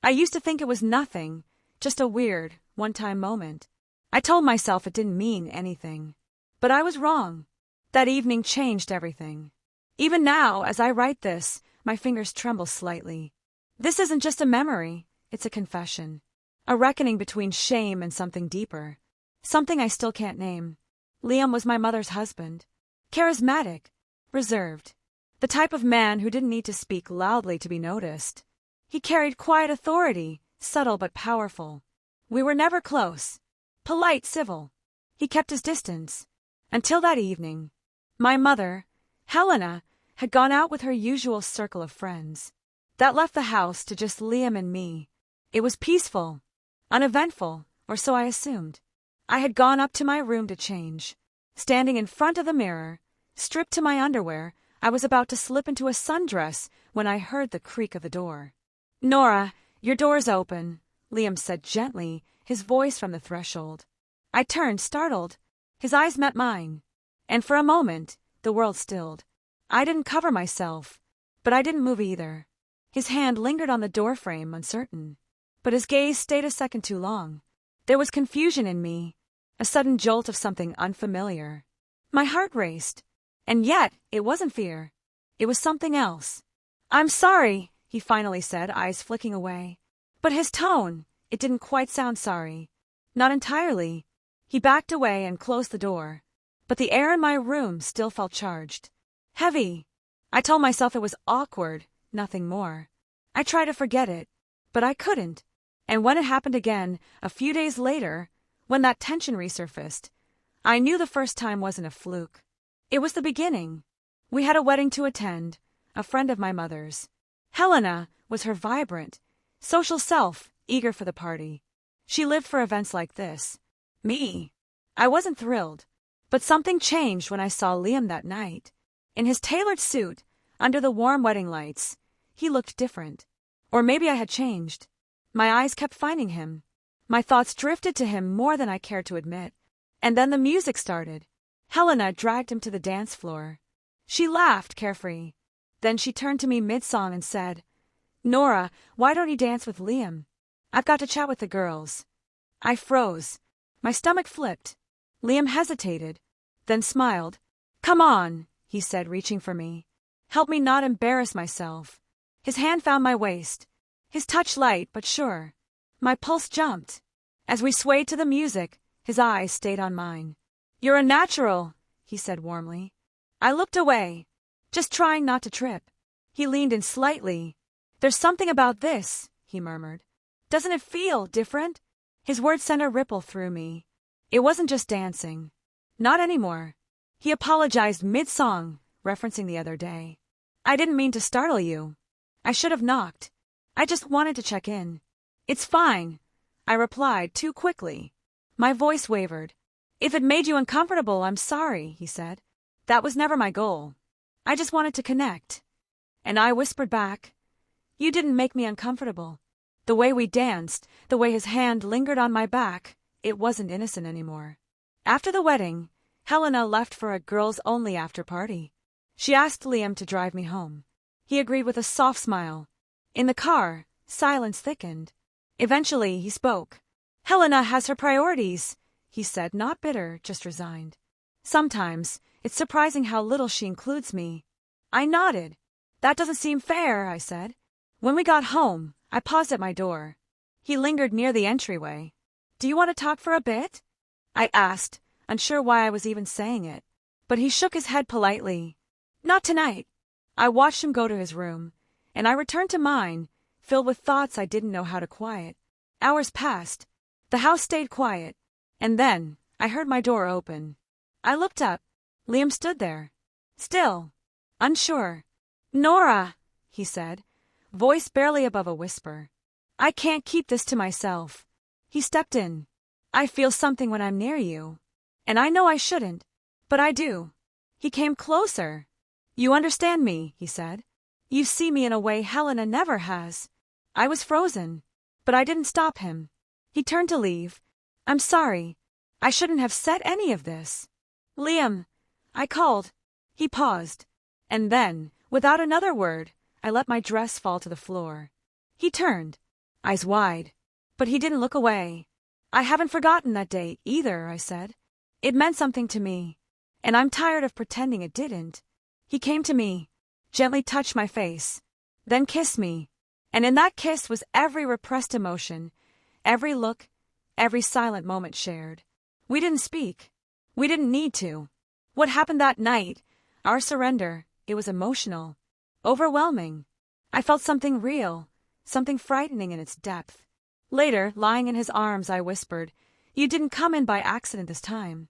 I used to think it was nothing, just a weird, one-time moment. I told myself it didn't mean anything. But I was wrong. That evening changed everything. Even now, as I write this, my fingers tremble slightly. This isn't just a memory, it's a confession. A reckoning between shame and something deeper. Something I still can't name. Liam was my mother's husband. Charismatic, reserved. The type of man who didn't need to speak loudly to be noticed. He carried quiet authority, subtle but powerful. We were never close. Polite, civil. He kept his distance. Until that evening. My mother, Helena, had gone out with her usual circle of friends. That left the house to just Liam and me. It was peaceful, uneventful, or so I assumed. I had gone up to my room to change. Standing in front of the mirror, stripped to my underwear, I was about to slip into a sundress when I heard the creak of the door. "Nora, your door's open," Liam said gently, his voice from the threshold. I turned, startled. His eyes met mine. And for a moment, the world stilled. I didn't cover myself, but I didn't move either. His hand lingered on the doorframe, uncertain. But his gaze stayed a second too long. There was confusion in me, a sudden jolt of something unfamiliar. My heart raced. And yet, it wasn't fear. It was something else. "I'm sorry," he finally said, eyes flicking away. But his tone, it didn't quite sound sorry. Not entirely. He backed away and closed the door. But the air in my room still felt charged. Heavy. I told myself it was awkward, nothing more. I tried to forget it, but I couldn't. And when it happened again, a few days later, when that tension resurfaced, I knew the first time wasn't a fluke. It was the beginning. We had a wedding to attend, a friend of my mother's. Helena was her vibrant, social self, eager for the party. She lived for events like this. Me. I wasn't thrilled. But something changed when I saw Liam that night. In his tailored suit, under the warm wedding lights, he looked different. Or maybe I had changed. My eyes kept finding him. My thoughts drifted to him more than I cared to admit. And then the music started. Helena dragged him to the dance floor. She laughed, carefree. Then she turned to me mid-song and said, "Nora, why don't you dance with Liam? I've got to chat with the girls." I froze. My stomach flipped. Liam hesitated, then smiled. "Come on," he said, reaching for me. "Help me not embarrass myself." His hand found my waist. His touch light but sure. My pulse jumped. As we swayed to the music, his eyes stayed on mine. "You're a natural," he said warmly. I looked away, just trying not to trip. He leaned in slightly. "There's something about this," he murmured. "Doesn't it feel different?" His words sent a ripple through me. It wasn't just dancing. Not anymore. He apologized mid-song, referencing the other day. "I didn't mean to startle you. I should have knocked. I just wanted to check in." "It's fine," I replied too quickly. My voice wavered. "If it made you uncomfortable, I'm sorry," he said. "That was never my goal. I just wanted to connect." And I whispered back, "You didn't make me uncomfortable." The way we danced, the way his hand lingered on my back, it wasn't innocent anymore. After the wedding, Helena left for a girls-only after-party. She asked Liam to drive me home. He agreed with a soft smile. In the car, silence thickened. Eventually, he spoke. "Helena has her priorities," he said, not bitter, just resigned. "Sometimes, it's surprising how little she includes me." I nodded. "That doesn't seem fair," I said. When we got home, I paused at my door. He lingered near the entryway. "Do you want to talk for a bit?" I asked, unsure why I was even saying it. But he shook his head politely. "Not tonight." I watched him go to his room, and I returned to mine, filled with thoughts I didn't know how to quiet. Hours passed. The house stayed quiet. And then, I heard my door open. I looked up. Liam stood there. Still. Unsure. "Nora," he said, voice barely above a whisper. "I can't keep this to myself." He stepped in. "I feel something when I'm near you. And I know I shouldn't, but I do." He came closer. "You understand me," he said. "You see me in a way Helena never has." I was frozen, but I didn't stop him. He turned to leave. "I'm sorry. I shouldn't have said any of this." "Liam," I called. He paused. And then, without another word, I let my dress fall to the floor. He turned. eyes wide. But he didn't look away. I haven't forgotten that day either, I said. It meant something to me, and I'm tired of pretending it didn't. He came to me, gently touched my face, then kissed me, and in that kiss was every repressed emotion, every look, every silent moment shared. We didn't speak. We didn't need to. What happened that night, our surrender, it was emotional, overwhelming. I felt something real, something frightening in its depth. Later, lying in his arms, I whispered, "You didn't come in by accident this time."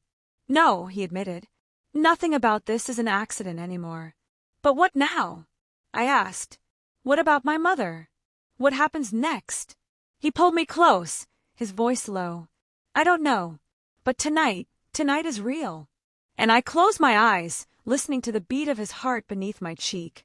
"No," he admitted. "Nothing about this is an accident anymore." "But what now?" I asked. "What about my mother? What happens next?" He pulled me close, his voice low. "I don't know, but tonight is real." And I closed my eyes, listening to the beat of his heart beneath my cheek,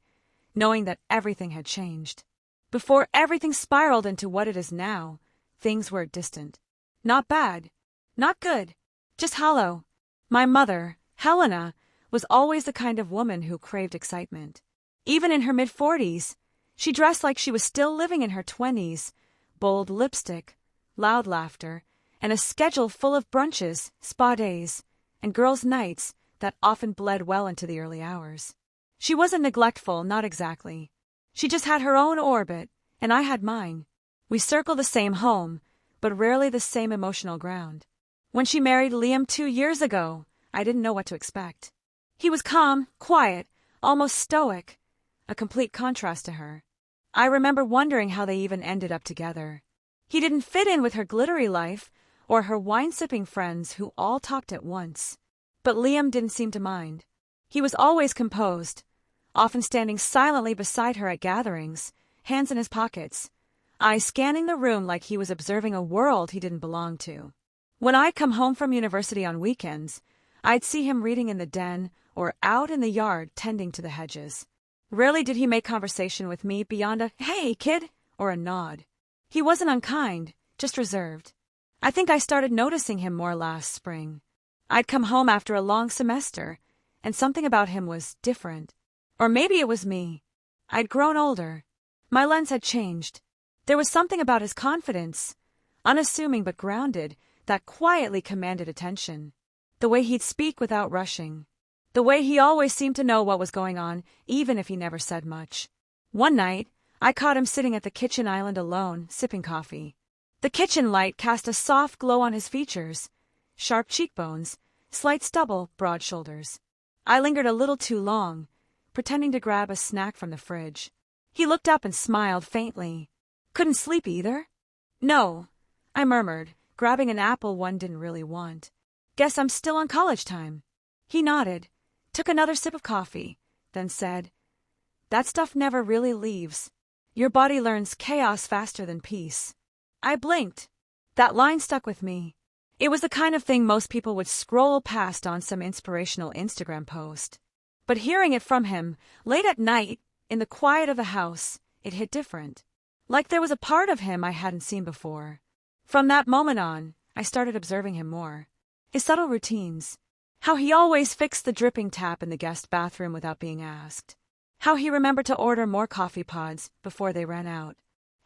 knowing that everything had changed. Before everything spiraled into what it is now, things were distant. Not bad, not good, just hollow. My mother, Helena, was always the kind of woman who craved excitement. Even in her mid-40s, she dressed like she was still living in her 20s, bold lipstick, loud laughter, and a schedule full of brunches, spa days, and girls' nights that often bled well into the early hours. She wasn't neglectful, not exactly. She just had her own orbit, and I had mine. We circled the same home, but rarely the same emotional ground. When she married Liam 2 years ago, I didn't know what to expect. He was calm, quiet, almost stoic, a complete contrast to her. I remember wondering how they even ended up together. He didn't fit in with her glittery life or her wine-sipping friends who all talked at once. But Liam didn't seem to mind. He was always composed, often standing silently beside her at gatherings, hands in his pockets, eyes scanning the room like he was observing a world he didn't belong to. When I'd come home from university on weekends, I'd see him reading in the den or out in the yard tending to the hedges. Rarely did he make conversation with me beyond a "Hey, kid," or a nod. He wasn't unkind, just reserved. I think I started noticing him more last spring. I'd come home after a long semester, and something about him was different. Or maybe it was me. I'd grown older. My lens had changed. There was something about his confidence, unassuming but grounded, that quietly commanded attention. The way he'd speak without rushing. The way he always seemed to know what was going on, even if he never said much. One night, I caught him sitting at the kitchen island alone, sipping coffee. The kitchen light cast a soft glow on his features. Sharp cheekbones, slight stubble, broad shoulders. I lingered a little too long, pretending to grab a snack from the fridge. He looked up and smiled faintly. "Couldn't sleep either?" "No," I murmured, grabbing an apple one didn't really want. "Guess I'm still on college time." He nodded, took another sip of coffee, then said, "That stuff never really leaves. Your body learns chaos faster than peace." I blinked. That line stuck with me. It was the kind of thing most people would scroll past on some inspirational Instagram post. But hearing it from him, late at night, in the quiet of the house, it hit different. Like there was a part of him I hadn't seen before. From that moment on, I started observing him more. His subtle routines. How he always fixed the dripping tap in the guest bathroom without being asked. How he remembered to order more coffee pods before they ran out.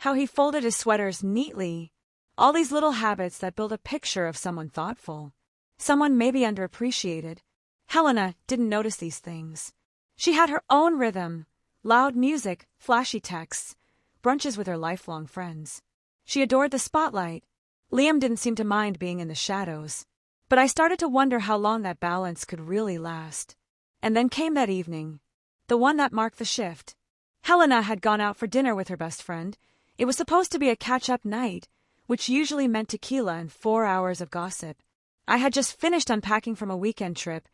How he folded his sweaters neatly. All these little habits that build a picture of someone thoughtful. Someone maybe underappreciated. Helena didn't notice these things. She had her own rhythm. Loud music, flashy texts, brunches with her lifelong friends. She adored the spotlight. Liam didn't seem to mind being in the shadows. But I started to wonder how long that balance could really last. And then came that evening. The one that marked the shift. Helena had gone out for dinner with her best friend. It was supposed to be a catch-up night, which usually meant tequila and 4 hours of gossip. I had just finished unpacking from a weekend trip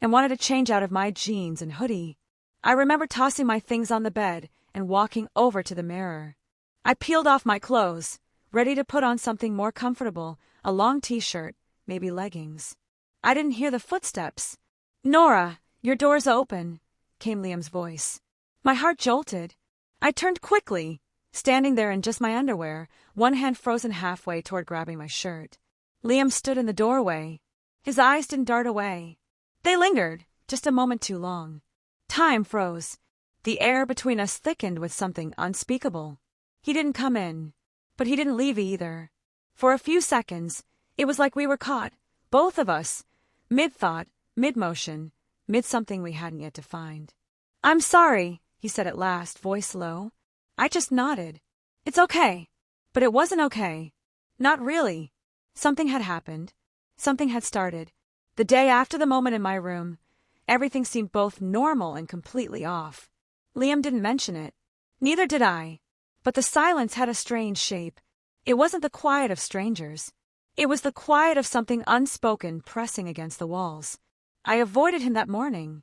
and wanted to change out of my jeans and hoodie. I remember tossing my things on the bed and walking over to the mirror. I peeled off my clothes, ready to put on something more comfortable, a long t-shirt, maybe leggings. I didn't hear the footsteps. "Nora, your door's open," came Liam's voice. My heart jolted. I turned quickly, standing there in just my underwear, one hand frozen halfway toward grabbing my shirt. Liam stood in the doorway. His eyes didn't dart away. They lingered, just a moment too long. Time froze. The air between us thickened with something unspeakable. He didn't come in. But he didn't leave either. For a few seconds, it was like we were caught, both of us, mid-thought, mid-motion, mid-something we hadn't yet defined. "I'm sorry," he said at last, voice low. I just nodded. "It's okay." But it wasn't okay. Not really. Something had happened. Something had started. The day after the moment in my room, everything seemed both normal and completely off. Liam didn't mention it. Neither did I. But the silence had a strange shape. It wasn't the quiet of strangers. It was the quiet of something unspoken pressing against the walls. I avoided him that morning.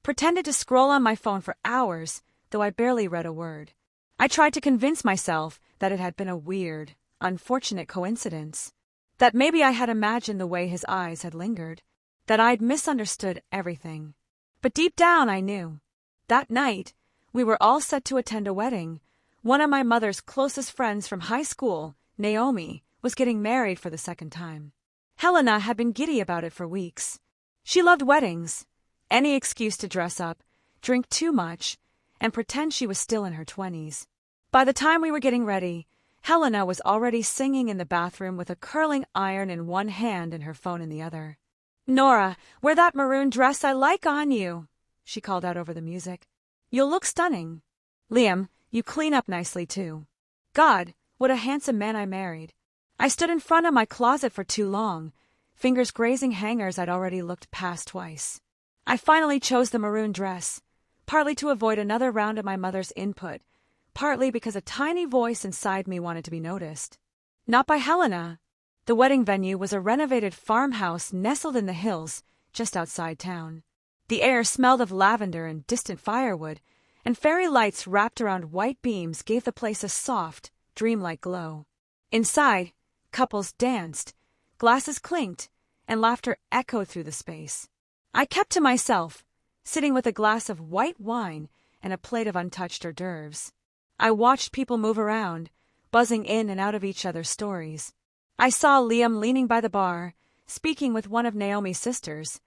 Pretended to scroll on my phone for hours, though I barely read a word. I tried to convince myself that it had been a weird, unfortunate coincidence. That maybe I had imagined the way his eyes had lingered. That I'd misunderstood everything. But deep down I knew. That night, we were all set to attend a wedding. One of my mother's closest friends from high school, Naomi, was getting married for the second time. Helena had been giddy about it for weeks. She loved weddings. Any excuse to dress up, drink too much, and pretend she was still in her 20s. By the time we were getting ready, Helena was already singing in the bathroom with a curling iron in one hand and her phone in the other. "Nora, wear that maroon dress I like on you," she called out over the music. "You'll look stunning. Liam, you clean up nicely too. God, what a handsome man I married." I stood in front of my closet for too long, fingers grazing hangers I'd already looked past twice. I finally chose the maroon dress, partly to avoid another round of my mother's input, partly because a tiny voice inside me wanted to be noticed. Not by Helena. The wedding venue was a renovated farmhouse nestled in the hills, just outside town. The air smelled of lavender and distant firewood, and fairy lights wrapped around white beams gave the place a soft, dreamlike glow. Inside, couples danced, glasses clinked, and laughter echoed through the space. I kept to myself, sitting with a glass of white wine and a plate of untouched hors d'oeuvres. I watched people move around, buzzing in and out of each other's stories. I saw Liam leaning by the bar, speaking with one of Naomi's sisters,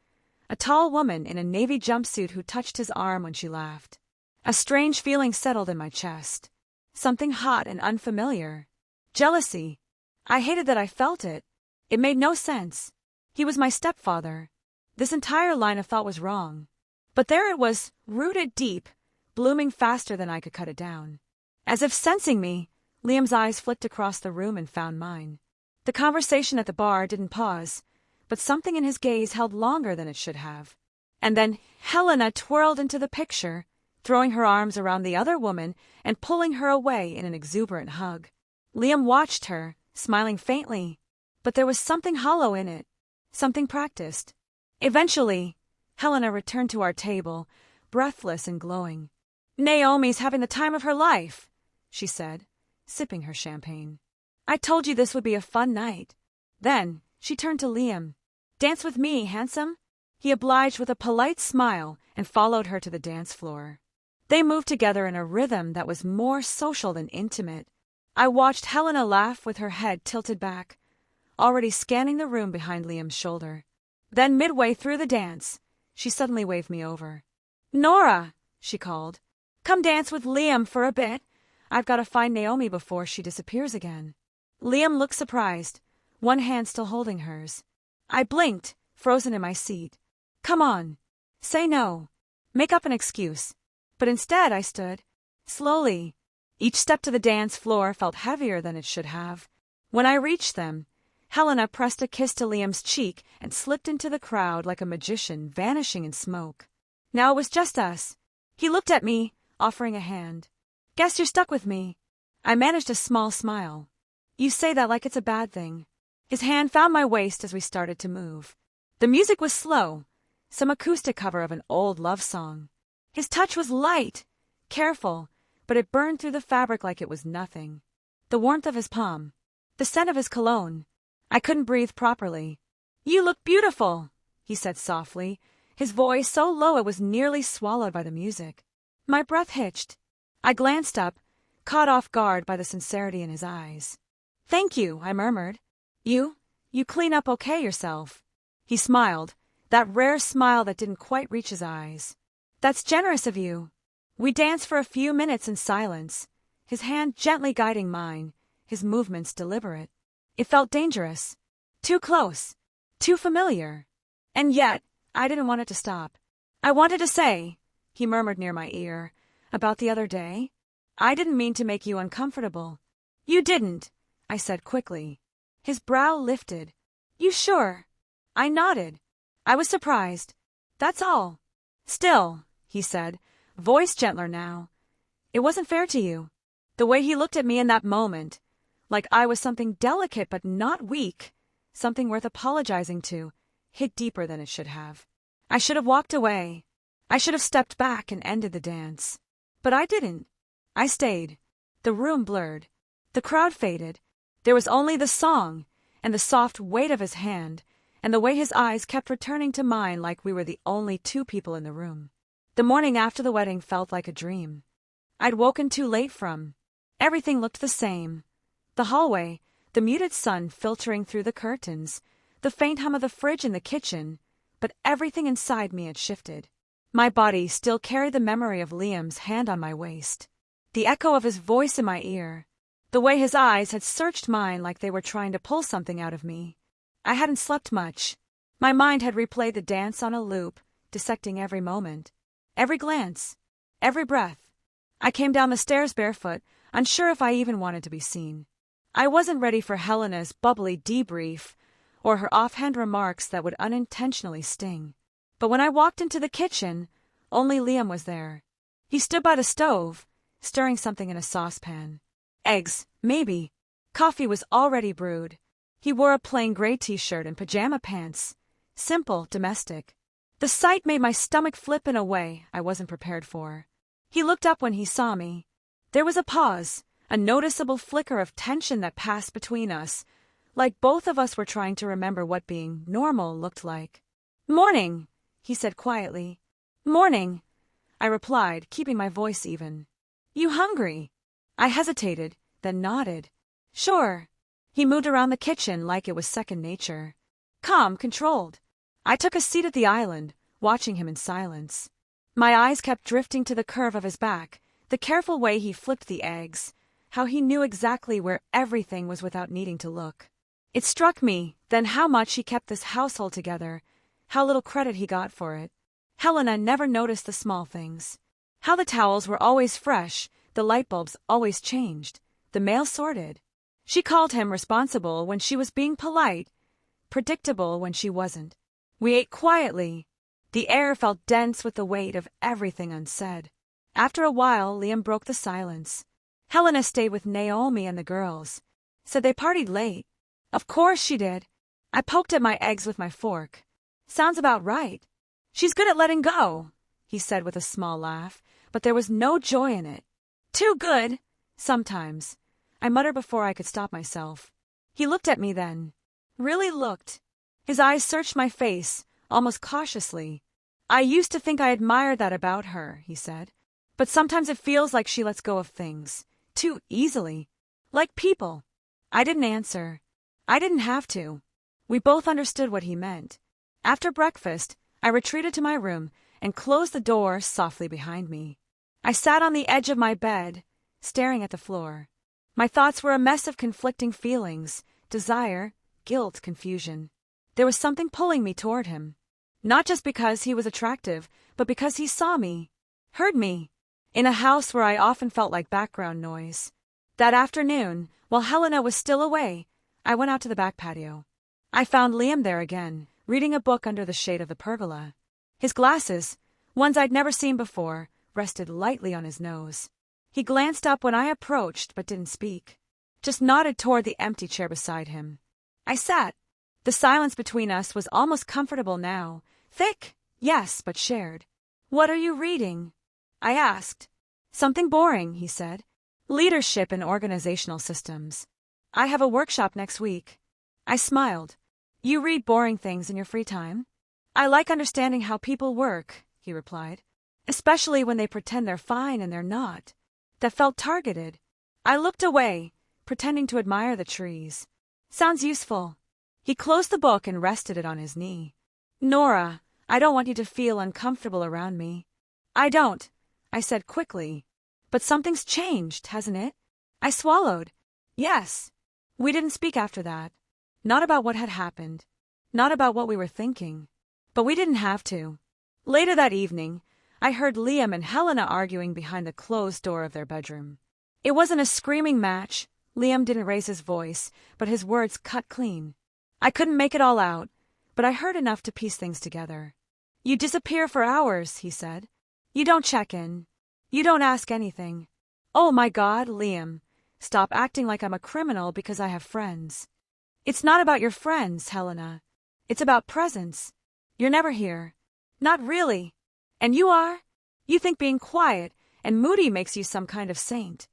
a tall woman in a navy jumpsuit who touched his arm when she laughed. A strange feeling settled in my chest. Something hot and unfamiliar. Jealousy. I hated that I felt it. It made no sense. He was my stepfather. This entire line of thought was wrong. But there it was, rooted deep, blooming faster than I could cut it down. As if sensing me, Liam's eyes flicked across the room and found mine. The conversation at the bar didn't pause, but something in his gaze held longer than it should have. And then Helena twirled into the picture, throwing her arms around the other woman and pulling her away in an exuberant hug. Liam watched her, smiling faintly, but there was something hollow in it, something practiced. Eventually, Helena returned to our table, breathless and glowing. "Naomi's having the time of her life," she said, sipping her champagne. "I told you this would be a fun night." Then she turned to Liam. "Dance with me, handsome." He obliged with a polite smile and followed her to the dance floor. They moved together in a rhythm that was more social than intimate. I watched Helena laugh with her head tilted back, already scanning the room behind Liam's shoulder. Then midway through the dance, she suddenly waved me over. "Nora," she called, "come dance with Liam for a bit. I've got to find Naomi before she disappears again." Liam looked surprised, one hand still holding hers. I blinked, frozen in my seat. Come on. Say no. Make up an excuse. But instead I stood, slowly. Each step to the dance floor felt heavier than it should have. When I reached them, Helena pressed a kiss to Liam's cheek and slipped into the crowd like a magician vanishing in smoke. Now it was just us. He looked at me, offering a hand. "Guess you're stuck with me." I managed a small smile. "You say that like it's a bad thing." His hand found my waist as we started to move. The music was slow, some acoustic cover of an old love song. His touch was light, careful, but it burned through the fabric like it was nothing. The warmth of his palm, the scent of his cologne. I couldn't breathe properly. "You look beautiful," he said softly, his voice so low it was nearly swallowed by the music. My breath hitched. I glanced up, caught off guard by the sincerity in his eyes. "Thank you," I murmured. You clean up okay yourself." He smiled, that rare smile that didn't quite reach his eyes. "That's generous of you." We danced for a few minutes in silence, his hand gently guiding mine, his movements deliberate. It felt dangerous. Too close. Too familiar. And yet, I didn't want it to stop. I wanted to say, he murmured near my ear, about the other day. I didn't mean to make you uncomfortable. You didn't, I said quickly. His brow lifted. You sure? I nodded. I was surprised. That's all. Still, he said, voice gentler now. It wasn't fair to you. The way he looked at me in that moment, like I was something delicate but not weak, something worth apologizing to, hit deeper than it should have. I should have walked away. I should have stepped back and ended the dance. But I didn't. I stayed. The room blurred. The crowd faded. There was only the song, and the soft weight of his hand, and the way his eyes kept returning to mine like we were the only two people in the room. The morning after the wedding felt like a dream. I'd woken too late from. Everything looked the same. The hallway, the muted sun filtering through the curtains, the faint hum of the fridge in the kitchen, but everything inside me had shifted. My body still carried the memory of Liam's hand on my waist, the echo of his voice in my ear, the way his eyes had searched mine like they were trying to pull something out of me. I hadn't slept much. My mind had replayed the dance on a loop, dissecting every moment, every glance, every breath. I came down the stairs barefoot, unsure if I even wanted to be seen. I wasn't ready for Helena's bubbly debrief or her offhand remarks that would unintentionally sting. But when I walked into the kitchen, only Liam was there. He stood by the stove, stirring something in a saucepan. Eggs, maybe. Coffee was already brewed. He wore a plain gray t-shirt and pajama pants. Simple, domestic. The sight made my stomach flip in a way I wasn't prepared for. He looked up when he saw me. There was a pause, a noticeable flicker of tension that passed between us, like both of us were trying to remember what being normal looked like. "Morning," he said quietly. "Morning," I replied, keeping my voice even. "You hungry?" I hesitated, then nodded. "Sure." He moved around the kitchen like it was second nature. Calm, controlled. I took a seat at the island, watching him in silence. My eyes kept drifting to the curve of his back, the careful way he flipped the eggs, how he knew exactly where everything was without needing to look. It struck me, then, how much he kept this household together, how little credit he got for it. Helena never noticed the small things. How the towels were always fresh, the light bulbs always changed, the mail sorted. She called him responsible when she was being polite, predictable when she wasn't. We ate quietly. The air felt dense with the weight of everything unsaid. After a while, Liam broke the silence. Helena stayed with Naomi and the girls. Said they partied late. Of course she did. I poked at my eggs with my fork. Sounds about right. She's good at letting go, he said with a small laugh, but there was no joy in it. Too good, sometimes, I muttered before I could stop myself. He looked at me then. Really looked. His eyes searched my face, almost cautiously. I used to think I admired that about her, he said. But sometimes it feels like she lets go of things. Too easily. Like people. I didn't answer. I didn't have to. We both understood what he meant. After breakfast, I retreated to my room and closed the door softly behind me. I sat on the edge of my bed, staring at the floor. My thoughts were a mess of conflicting feelings, desire, guilt, confusion. There was something pulling me toward him. Not just because he was attractive, but because he saw me, heard me, in a house where I often felt like background noise. That afternoon, while Helena was still away, I went out to the back patio. I found Liam there again, reading a book under the shade of the pergola. His glasses, ones I'd never seen before, rested lightly on his nose. He glanced up when I approached but didn't speak, just nodded toward the empty chair beside him. I sat. The silence between us was almost comfortable now. Thick, yes, but shared. "What are you reading?" I asked. "Something boring," he said. "Leadership and organizational systems. I have a workshop next week." I smiled. "You read boring things in your free time?" "I like understanding how people work," he replied. "Especially when they pretend they're fine and they're not." That felt targeted. I looked away, pretending to admire the trees. "Sounds useful." He closed the book and rested it on his knee. "Nora, I don't want you to feel uncomfortable around me." "I don't," I said quickly. "But something's changed, hasn't it?" I swallowed. Yes. We didn't speak after that. Not about what had happened. Not about what we were thinking. But we didn't have to. Later that evening, I heard Liam and Helena arguing behind the closed door of their bedroom. It wasn't a screaming match. Liam didn't raise his voice, but his words cut clean. I couldn't make it all out, but I heard enough to piece things together. You disappear for hours, he said. You don't check in. You don't ask anything. Oh my God, Liam. Stop acting like I'm a criminal because I have friends. It's not about your friends, Helena. It's about presence. You're never here. Not really. And you are? You think being quiet and moody makes you some kind of saint.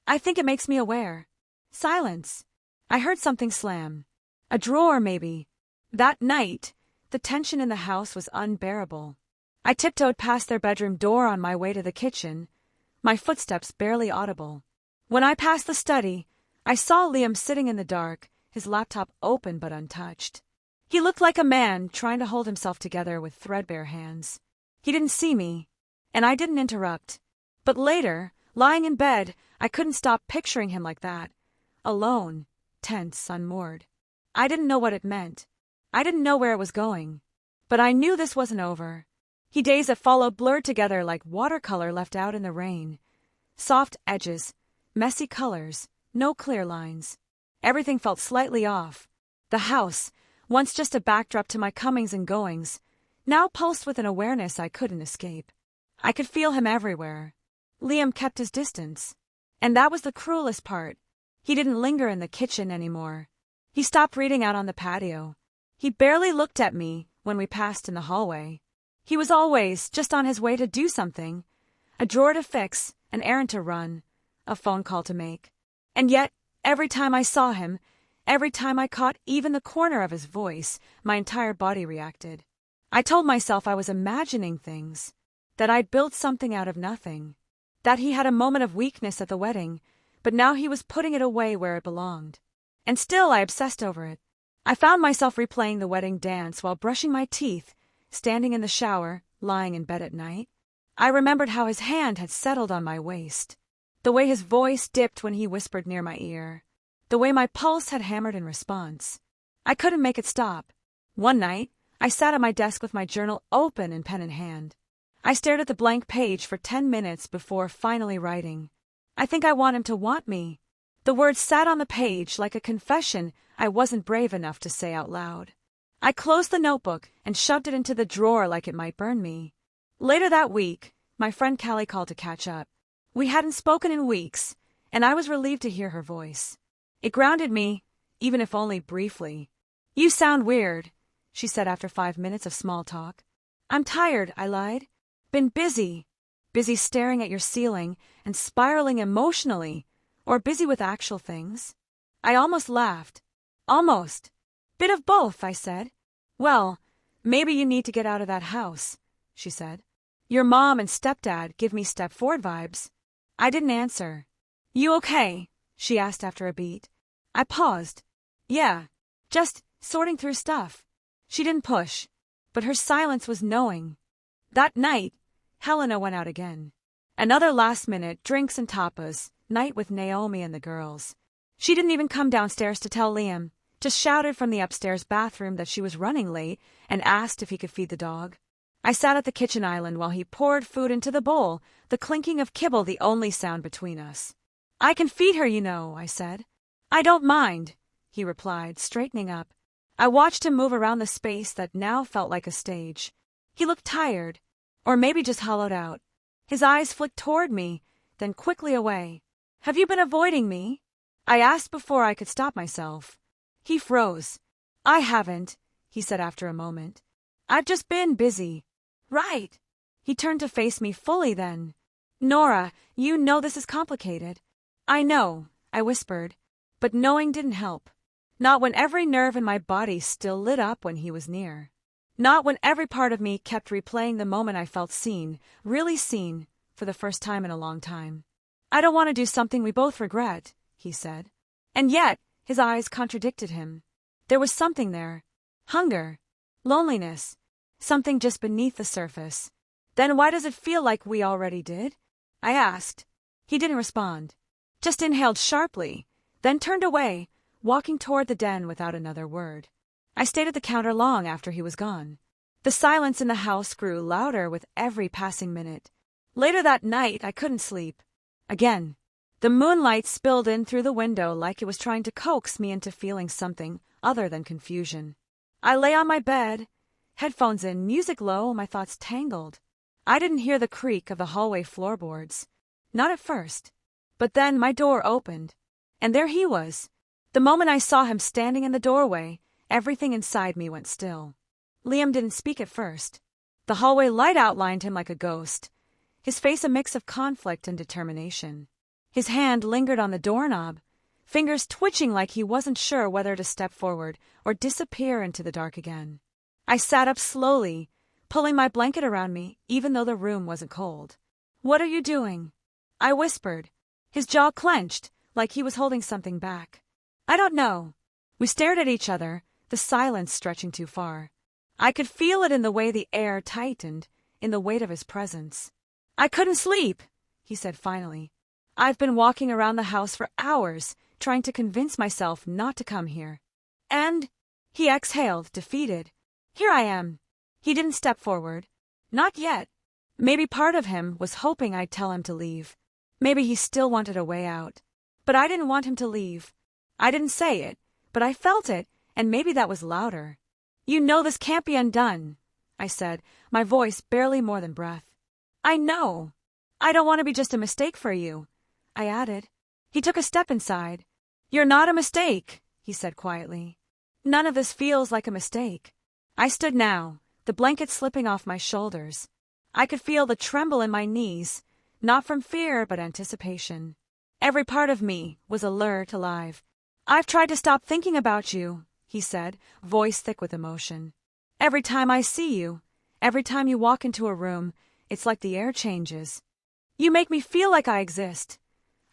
I think it makes me aware. Silence. I heard something slam. A drawer, maybe. That night, the tension in the house was unbearable. I tiptoed past their bedroom door on my way to the kitchen, my footsteps barely audible. When I passed the study, I saw Liam sitting in the dark, his laptop open but untouched. He looked like a man trying to hold himself together with threadbare hands. He didn't see me, and I didn't interrupt. But later, lying in bed, I couldn't stop picturing him like that. Alone, tense, unmoored. I didn't know what it meant. I didn't know where it was going. But I knew this wasn't over. Days that followed blurred together like watercolor left out in the rain. Soft edges, messy colors, no clear lines. Everything felt slightly off. The house, once just a backdrop to my comings and goings, now pulsed with an awareness I couldn't escape. I could feel him everywhere. Liam kept his distance. And that was the cruelest part. He didn't linger in the kitchen anymore. He stopped reading out on the patio. He barely looked at me when we passed in the hallway. He was always just on his way to do something. A drawer to fix, an errand to run, a phone call to make. And yet, every time I saw him, every time I caught even the corner of his voice, my entire body reacted. I told myself I was imagining things, that I'd built something out of nothing, that he had a moment of weakness at the wedding, but now he was putting it away where it belonged. And still I obsessed over it. I found myself replaying the wedding dance while brushing my teeth, standing in the shower, lying in bed at night. I remembered how his hand had settled on my waist, the way his voice dipped when he whispered near my ear, the way my pulse had hammered in response. I couldn't make it stop. One night, I sat at my desk with my journal open and pen in hand. I stared at the blank page for 10 minutes before finally writing. I think I want him to want me. The words sat on the page like a confession I wasn't brave enough to say out loud. I closed the notebook and shoved it into the drawer like it might burn me. Later that week, my friend Callie called to catch up. We hadn't spoken in weeks, and I was relieved to hear her voice. It grounded me, even if only briefly. You sound weird, she said after 5 minutes of small talk. I'm tired, I lied. Been busy. Busy staring at your ceiling and spiraling emotionally, or busy with actual things. I almost laughed. Almost. Bit of both, I said. Well, maybe you need to get out of that house, she said. Your mom and stepdad give me Step Ford vibes. I didn't answer. You okay? She asked after a beat. I paused. Yeah, just sorting through stuff. She didn't push, but her silence was knowing. That night, Helena went out again. Another last-minute drinks and tapas night with Naomi and the girls. She didn't even come downstairs to tell Liam, just shouted from the upstairs bathroom that she was running late and asked if he could feed the dog. I sat at the kitchen island while he poured food into the bowl, the clinking of kibble the only sound between us. I can feed her, you know, I said. I don't mind, he replied, straightening up. I watched him move around the space that now felt like a stage. He looked tired, or maybe just hollowed out. His eyes flicked toward me, then quickly away. Have you been avoiding me? I asked before I could stop myself. He froze. I haven't, he said after a moment. I've just been busy. Right. He turned to face me fully then. Nora, you know this is complicated. I know, I whispered, but knowing didn't help. Not when every nerve in my body still lit up when he was near. Not when every part of me kept replaying the moment I felt seen, really seen, for the first time in a long time. I don't want to do something we both regret, he said. And yet, his eyes contradicted him. There was something there. Hunger. Loneliness. Something just beneath the surface. Then why does it feel like we already did? I asked. He didn't respond. Just inhaled sharply, then turned away, walking toward the den without another word. I stayed at the counter long after he was gone. The silence in the house grew louder with every passing minute. Later that night, I couldn't sleep. Again. The moonlight spilled in through the window like it was trying to coax me into feeling something other than confusion. I lay on my bed, headphones in, music low, my thoughts tangled. I didn't hear the creak of the hallway floorboards. Not at first. But then my door opened. And there he was. The moment I saw him standing in the doorway, everything inside me went still. Liam didn't speak at first. The hallway light outlined him like a ghost, his face a mix of conflict and determination. His hand lingered on the doorknob, fingers twitching like he wasn't sure whether to step forward or disappear into the dark again. I sat up slowly, pulling my blanket around me, even though the room wasn't cold. "What are you doing?" I whispered. His jaw clenched, like he was holding something back. "I don't know." We stared at each other, the silence stretching too far. I could feel it in the way the air tightened, in the weight of his presence. "I couldn't sleep," he said finally. "I've been walking around the house for hours, trying to convince myself not to come here. And," he exhaled, defeated, "here I am." He didn't step forward. Not yet. Maybe part of him was hoping I'd tell him to leave. Maybe he still wanted a way out. But I didn't want him to leave. I didn't say it, but I felt it, and maybe that was louder. "You know this can't be undone," I said, my voice barely more than breath. "I know. I don't want to be just a mistake for you," I added. He took a step inside. "You're not a mistake," he said quietly. "None of this feels like a mistake." I stood now, the blanket slipping off my shoulders. I could feel the tremble in my knees, not from fear but anticipation. Every part of me was alert, alive. "I've tried to stop thinking about you," he said, voice thick with emotion. "Every time I see you, every time you walk into a room, it's like the air changes. You make me feel like I exist,"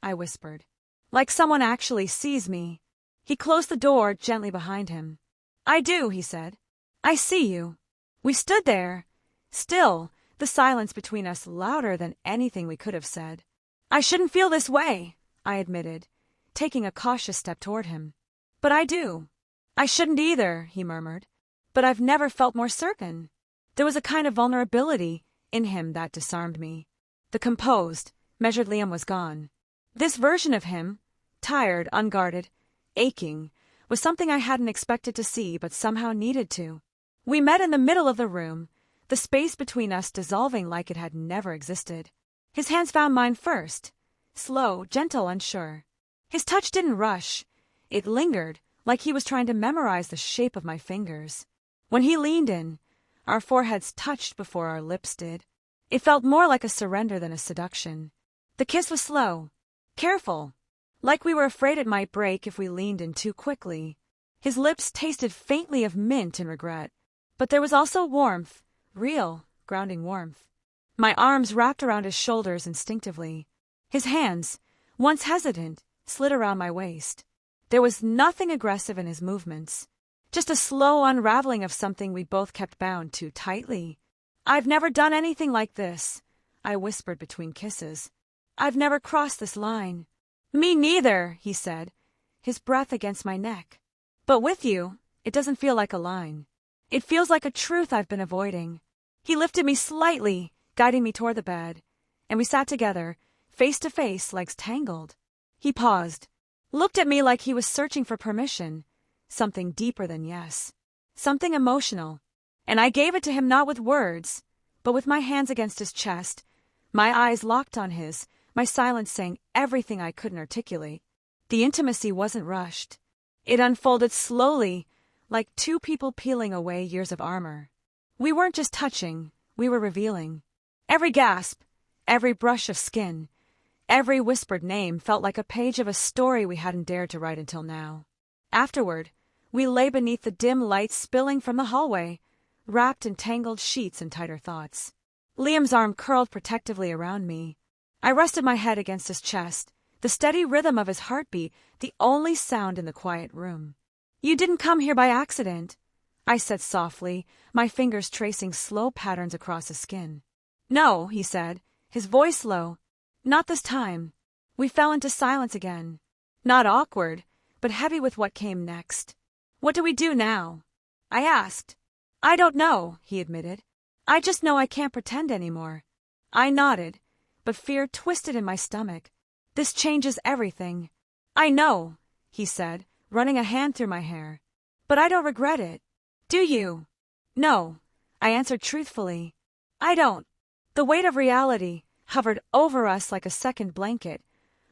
I whispered. "Like someone actually sees me." He closed the door gently behind him. "I do," he said. "I see you." We stood there, still, the silence between us louder than anything we could have said. "I shouldn't feel this way," I admitted, taking a cautious step toward him. "But I do." "I shouldn't either," he murmured. "But I've never felt more certain." There was a kind of vulnerability in him that disarmed me. The composed, measured Liam was gone. This version of him, tired, unguarded, aching, was something I hadn't expected to see but somehow needed to. We met in the middle of the room, the space between us dissolving like it had never existed. His hands found mine first, slow, gentle, unsure. His touch didn't rush. It lingered, like he was trying to memorize the shape of my fingers. When he leaned in, our foreheads touched before our lips did. It felt more like a surrender than a seduction. The kiss was slow, careful, like we were afraid it might break if we leaned in too quickly. His lips tasted faintly of mint and regret, but there was also warmth, real, grounding warmth. My arms wrapped around his shoulders instinctively. His hands, once hesitant, slid around my waist. There was nothing aggressive in his movements, just a slow unraveling of something we both kept bound too tightly. "I've never done anything like this," I whispered between kisses. "I've never crossed this line." "Me neither," he said, his breath against my neck. "But with you, it doesn't feel like a line. It feels like a truth I've been avoiding." He lifted me slightly, guiding me toward the bed, and we sat together, face to face, legs tangled. He paused, looked at me like he was searching for permission, something deeper than yes, something emotional, and I gave it to him not with words, but with my hands against his chest, my eyes locked on his, my silence saying everything I couldn't articulate. The intimacy wasn't rushed. It unfolded slowly, like two people peeling away years of armor. We weren't just touching, we were revealing. Every gasp, every brush of skin, every whispered name felt like a page of a story we hadn't dared to write until now. Afterward, we lay beneath the dim light spilling from the hallway, wrapped in tangled sheets and tighter thoughts. Liam's arm curled protectively around me. I rested my head against his chest, the steady rhythm of his heartbeat the only sound in the quiet room. "You didn't come here by accident," I said softly, my fingers tracing slow patterns across his skin. "No," he said, his voice low. "Not this time." We fell into silence again. Not awkward, but heavy with what came next. What do we do now? I asked. I don't know, he admitted. I just know I can't pretend anymore. I nodded, but fear twisted in my stomach. This changes everything. I know, he said, running a hand through my hair. But I don't regret it. Do you? No, I answered truthfully. I don't. The weight of reality hovered over us like a second blanket,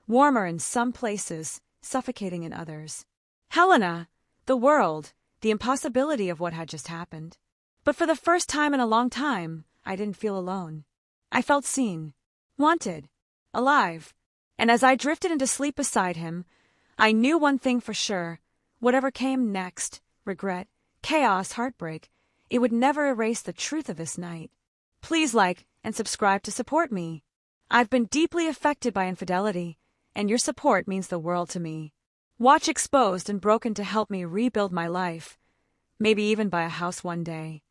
warmer in some places, suffocating in others. Helena, the world, the impossibility of what had just happened. But for the first time in a long time, I didn't feel alone. I felt seen, wanted, alive. And as I drifted into sleep beside him, I knew one thing for sure. Whatever came next, regret, chaos, heartbreak, it would never erase the truth of this night. Please like and subscribe to support me. I've been deeply affected by infidelity, and your support means the world to me. Watch Exposed and Broken to help me rebuild my life. Maybe even buy a house one day.